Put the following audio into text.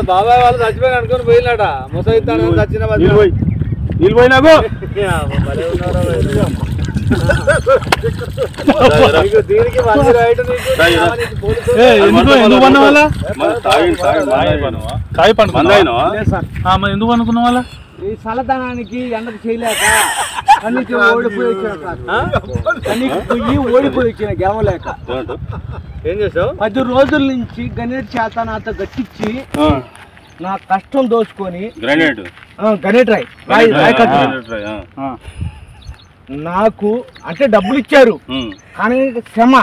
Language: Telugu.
బాబాయ్ వాళ్ళు చచ్చిపోయి అనుకుని పోయినాడ ముసైతాను చచ్చిన నిలిపోయినాకు దీనికి ఎందుకు పన్న వాళ్ళ కాయ పండు ఎందుకు అనుకున్న వాళ్ళ ఈ చల్లదనానికి ఎండకు చేయలేక కన్నీకి ఓడిపోయి ఓడిపోయి వచ్చిన గెవలేక ఏం చేసావు 10 రోజుల నుంచి గణేట్ చేత నాతో గట్టించి నా కష్టం దోచుకొని గణేట్ రాయ్ నాకు అంటే డబ్బులు ఇచ్చారు కానీ శ్రమ